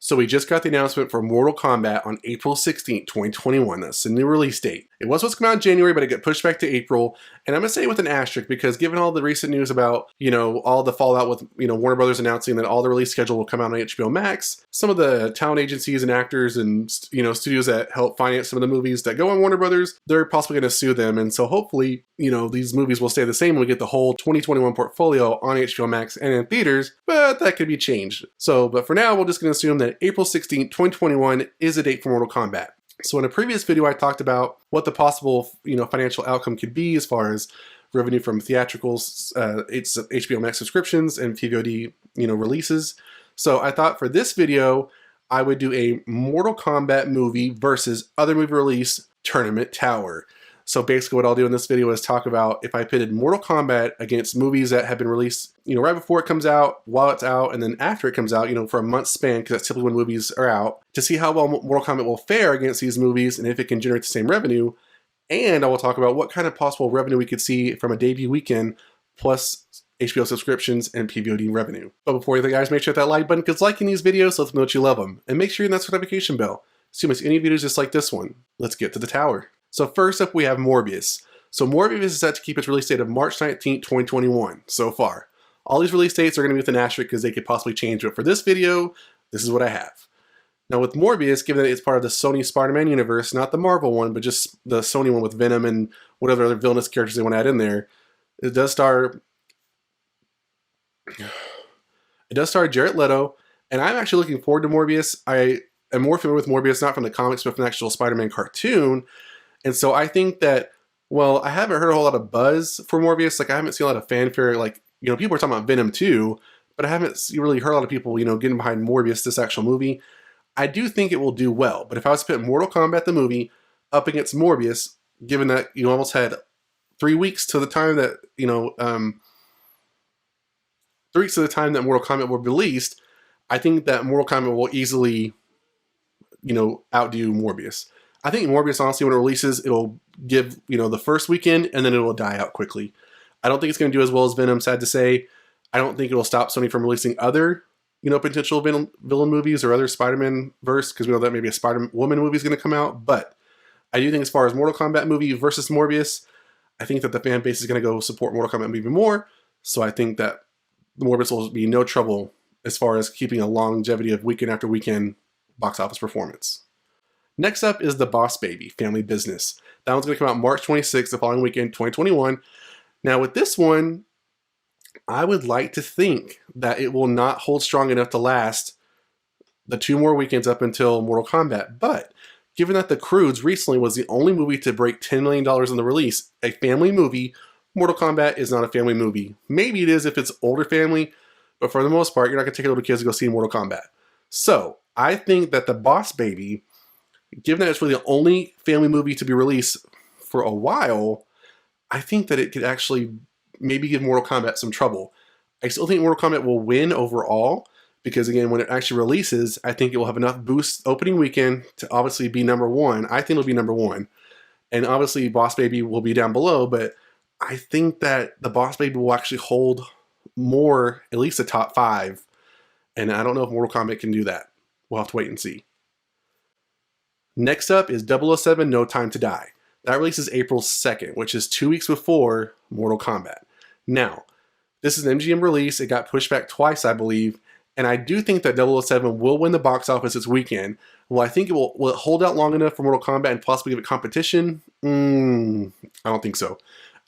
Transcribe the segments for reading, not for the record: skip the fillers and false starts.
So we just got the announcement for Mortal Kombat on April 16th, 2021. That's the new release date. It was supposed to come out in January, but it got pushed back to April. And I'm going to say it with an asterisk because given all the recent news about, all the fallout with, Warner Brothers announcing that all the release schedule will come out on HBO Max, some of the talent agencies and actors and, studios that help finance some of the movies that go on Warner Brothers, they're possibly going to sue them. And so hopefully, these movies will stay the same when we get the whole 2021 portfolio on HBO Max and in theaters, but that could be changed. But for now, we're just going to assume that April 16th, 2021 is a date for Mortal Kombat. So in a previous video, I talked about what the possible, financial outcome could be as far as revenue from theatricals, it's HBO Max subscriptions and TVOD, releases. So I thought for this video, I would do a Mortal Kombat movie versus other movie release tournament tower. So basically what I'll do in this video is talk about if I pitted Mortal Kombat against movies that have been released, right before it comes out, while it's out, and then after it comes out, for a month span, because that's typically when movies are out, to see how well Mortal Kombat will fare against these movies and if it can generate the same revenue. And I will talk about what kind of possible revenue we could see from a debut weekend, plus HBO subscriptions and PVOD revenue. But before you guys, make sure that like button, because liking these videos lets me know that you love them. And make sure you hit that notification bell so you miss any videos just like this one. Let's get to the tower. So first up, we have Morbius. So Morbius is set to keep its release date of March 19th, 2021 so far. All these release dates are going to be with an asterisk because they could possibly change, but for this video, this is what I have. Now with Morbius, given that it's part of the Sony Spider-Man universe, not the Marvel one, but just the Sony one with Venom and whatever other villainous characters they want to add in there, it does star Jared Leto, and I'm actually looking forward to Morbius. I am more familiar with Morbius, not from the comics, but from the actual Spider-Man cartoon. And so I think that, well, I haven't heard a whole lot of buzz for Morbius. Like I haven't seen a lot of fanfare. Like, people are talking about Venom too, but I haven't really heard a lot of people, getting behind Morbius, this actual movie. I do think it will do well, but if I was to put Mortal Kombat the movie up against Morbius, given that you almost had 3 weeks to the time that, 3 weeks to the time that Mortal Kombat were released, I think that Mortal Kombat will easily, outdo Morbius. I think Morbius, honestly, when it releases, it'll give, the first weekend and then it'll die out quickly. I don't think it's going to do as well as Venom, sad to say. I don't think it'll stop Sony from releasing other, potential villain movies or other Spider-Man verse, because we know that maybe a Spider-Woman movie is going to come out. But I do think as far as Mortal Kombat movie versus Morbius, I think that the fan base is going to go support Mortal Kombat even more. So I think that Morbius will be no trouble as far as keeping a longevity of weekend after weekend box office performance. Next up is The Boss Baby, Family Business. That one's going to come out March 26th, the following weekend, 2021. Now with this one, I would like to think that it will not hold strong enough to last the 2 more weekends up until Mortal Kombat. But given that The Croods recently was the only movie to break $10 million in the release, a family movie, Mortal Kombat is not a family movie. Maybe it is if it's older family, but for the most part, you're not going to take little kids to go see Mortal Kombat. So I think that The Boss Baby, given that it's really the only family movie to be released for a while, I think that it could actually maybe give Mortal Kombat some trouble. I still think Mortal Kombat will win overall because, again, when it actually releases, I think it will have enough boost opening weekend to obviously be number 1. I think it'll be number 1. And obviously Boss Baby will be down below, but I think that The Boss Baby will actually hold more, at least the top 5. And I don't know if Mortal Kombat can do that. We'll have to wait and see. Next up is 007 No Time to Die. That releases April 2nd, which is 2 weeks before Mortal Kombat. Now, this is an MGM release. It got pushed back twice, I believe. And I do think that 007 will win the box office this weekend. Well, I think it will it hold out long enough for Mortal Kombat and possibly give it competition? I don't think so.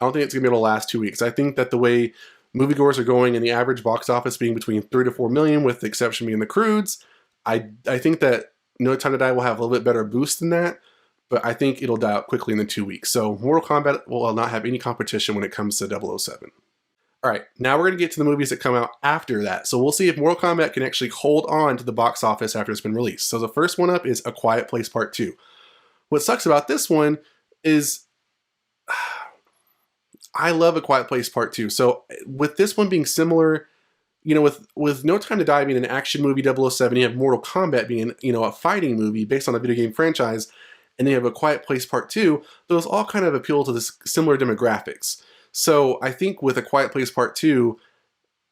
I don't think it's going to be able to last 2 weeks. I think that the way moviegoers are going and the average box office being between 3 to 4 million, with the exception being The Croods, I think that No Time to Die will have a little bit better boost than that, but I think it'll die out quickly in the 2 weeks. So Mortal Kombat will not have any competition when it comes to 007. All right, now we're going to get to the movies that come out after that. So we'll see if Mortal Kombat can actually hold on to the box office after it's been released. So the first one up is A Quiet Place Part 2. What sucks about this one is I love A Quiet Place Part 2. So with this one being similar, with No Time to Die being an action movie, 007, you have Mortal Kombat being, a fighting movie based on a video game franchise, and then you have A Quiet Place Part 2, those all kind of appeal to this similar demographics. So I think with A Quiet Place Part 2,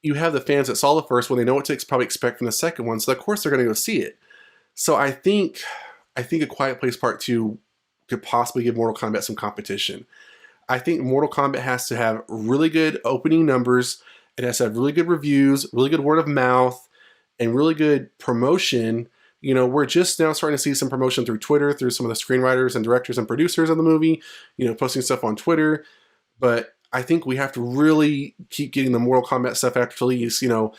you have the fans that saw the first one, they know what to probably expect from the second one, so of course they're going to go see it. So I think A Quiet Place Part 2 could possibly give Mortal Kombat some competition. I think Mortal Kombat has to have really good opening numbers. It has to have really good reviews, really good word of mouth, and really good promotion. You know, we're just now starting to see some promotion through Twitter, through some of the screenwriters and directors and producers of the movie, you know, posting stuff on Twitter. But I think we have to really keep getting the Mortal Kombat stuff after release. You know,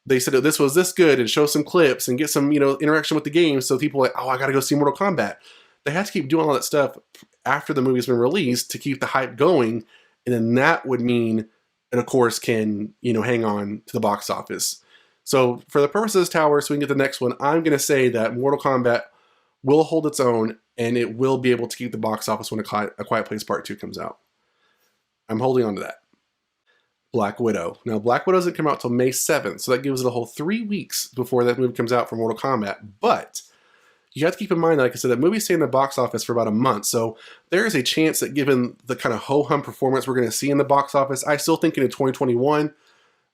they said that this was this good and show some clips and get some, you know, interaction with the game. So people are like, oh, I got to go see Mortal Kombat. They have to keep doing all that stuff after the movie's been released to keep the hype going. And then that would mean it, of course, can, you know, hang on to the box office. So for the purposes of this tower, so we can get the next one, I'm going to say that Mortal Kombat will hold its own and it will be able to keep the box office when A Quiet Place Part 2 comes out. I'm holding on to that. Black Widow. Now, Black Widow doesn't come out till May 7th, so that gives it a whole 3 weeks before that movie comes out for Mortal Kombat. But you have to keep in mind, like I said, that movie's staying in the box office for about a month, so there is a chance that given the kind of ho-hum performance we're going to see in the box office, I still think in 2021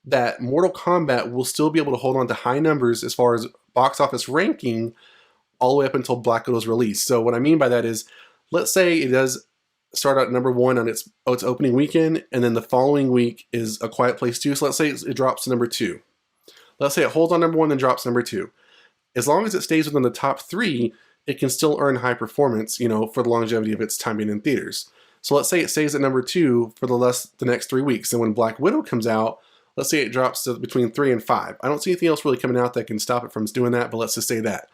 that Mortal Kombat will still be able to hold on to high numbers as far as box office ranking all the way up until Black Widow's release. So what I mean by that is, let's say it does start out number 1 on its opening weekend, and then the following week is A Quiet Place 2. So let's say it drops to number 2. Let's say it holds on number 1, then drops to number 2. As long as it stays within the top 3, it can still earn high performance, you know, for the longevity of its time being in theaters. So let's say it stays at number 2 for the next 3 weeks. And when Black Widow comes out, let's say it drops to between 3 and 5. I don't see anything else really coming out that can stop it from doing that, but let's just say that.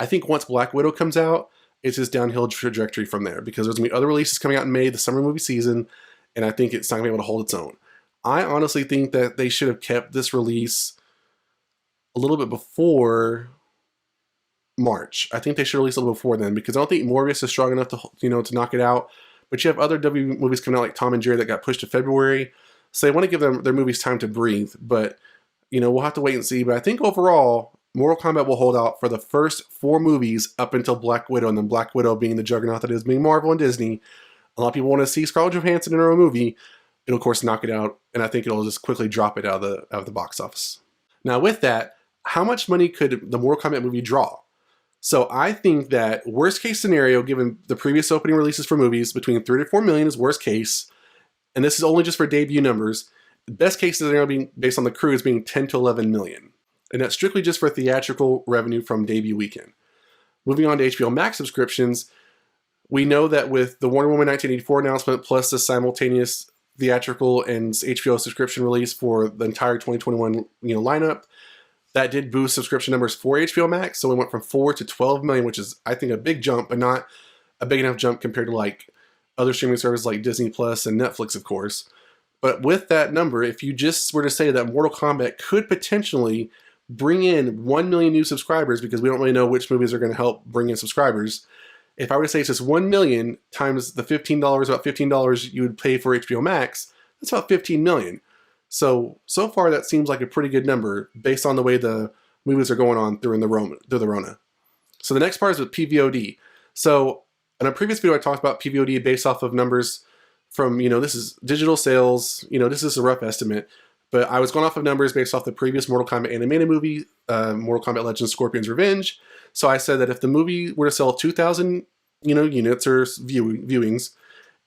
I think once Black Widow comes out, it's just downhill trajectory from there because there's going to be other releases coming out in May, the summer movie season, and I think it's not going to be able to hold its own. I honestly think that they should have kept this release a little bit before March. I think they should release a little before then because I don't think Morbius is strong enough to, you know, to knock it out. But you have other W movies coming out like Tom and Jerry that got pushed to February. So they want to give them their movies time to breathe. But, you know, we'll have to wait and see. But I think overall, Mortal Kombat will hold out for the first 4 movies up until Black Widow, and then Black Widow being the juggernaut that is being Marvel and Disney. A lot of people want to see Scarlett Johansson in her own movie. It'll, of course, knock it out, and I think it'll just quickly drop it out of the box office. Now, with that, how much money could the Mortal Kombat movie draw? So I think that worst case scenario, given the previous opening releases for movies, between 3 to 4 million is worst case, and this is only just for debut numbers. The best case scenario being based on the crew is being 10 to 11 million. And that's strictly just for theatrical revenue from debut weekend. Moving on to HBO Max subscriptions, we know that with the Wonder Woman 1984 announcement plus the simultaneous theatrical and HBO subscription release for the entire 2021 lineup, that did boost subscription numbers for HBO Max. So we went from 4 to 12 million, which is, I think, a big jump, but not a big enough jump compared to like other streaming services like Disney Plus and Netflix, of course. But with that number, if you just were to say that Mortal Kombat could potentially bring in 1 million new subscribers, because we don't really know which movies are going to help bring in subscribers. If I were to say it's just 1 million times the $15, about $15 you would pay for HBO Max, that's about 15 million. So far that seems like a pretty good number based on the way the movies are going on through the Rona. So the next part is with PVOD. So in a previous video I talked about PVOD based off of numbers from, this is digital sales, this is a rough estimate. But I was going off of numbers based off the previous Mortal Kombat animated movie, Mortal Kombat Legends Scorpion's Revenge. So I said that if the movie were to sell 2,000, units or viewings,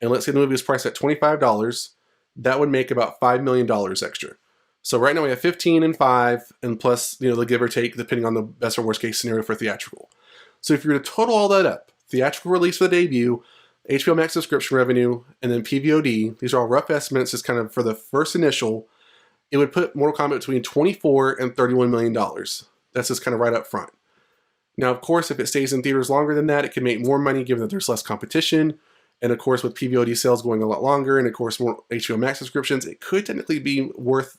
and let's say the movie was priced at $25, that would make about $5 million extra. So right now we have 15 and 5, and plus, the give or take, depending on the best or worst case scenario for theatrical. So if you were to total all that up, theatrical release for the debut, HBO Max subscription revenue, and then PVOD, these are all rough estimates, just kind of for the first initial, it would put Mortal Kombat between $24 and $31 million. That's just kind of right up front. Now, of course, if it stays in theaters longer than that, it can make more money given that there's less competition. And of course, with PVOD sales going a lot longer, and of course, more HBO Max subscriptions, it could technically be worth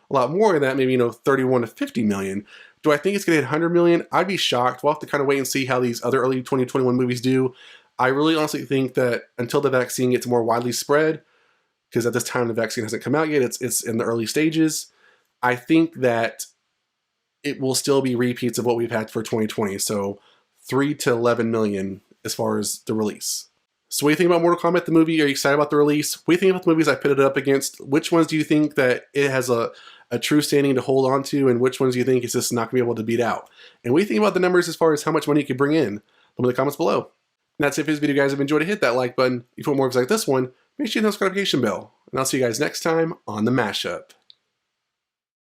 a lot more than that, maybe, 31 to 50 million. Do I think it's going to hit 100 million? I'd be shocked. We'll have to kind of wait and see how these other early 2021 movies do. I really honestly think that until the vaccine gets more widely spread, because at this time the vaccine hasn't come out yet, it's in the early stages, I think that it will still be repeats of what we've had for 2020. So 3 to 11 million as far as the release. So what do you think about Mortal Kombat, the movie? Are you excited about the release? What do you think about the movies I put it up against? Which ones do you think that it has a a true standing to hold on to, and which ones you think is just not going to be able to beat out. And what do you think about the numbers as far as how much money you could bring in? Let me know in the comments below. And that's it for this video, guys. If you enjoyed it, hit that like button. If you want more videos like this one, make sure you hit the notification bell. And I'll see you guys next time on the Mashup.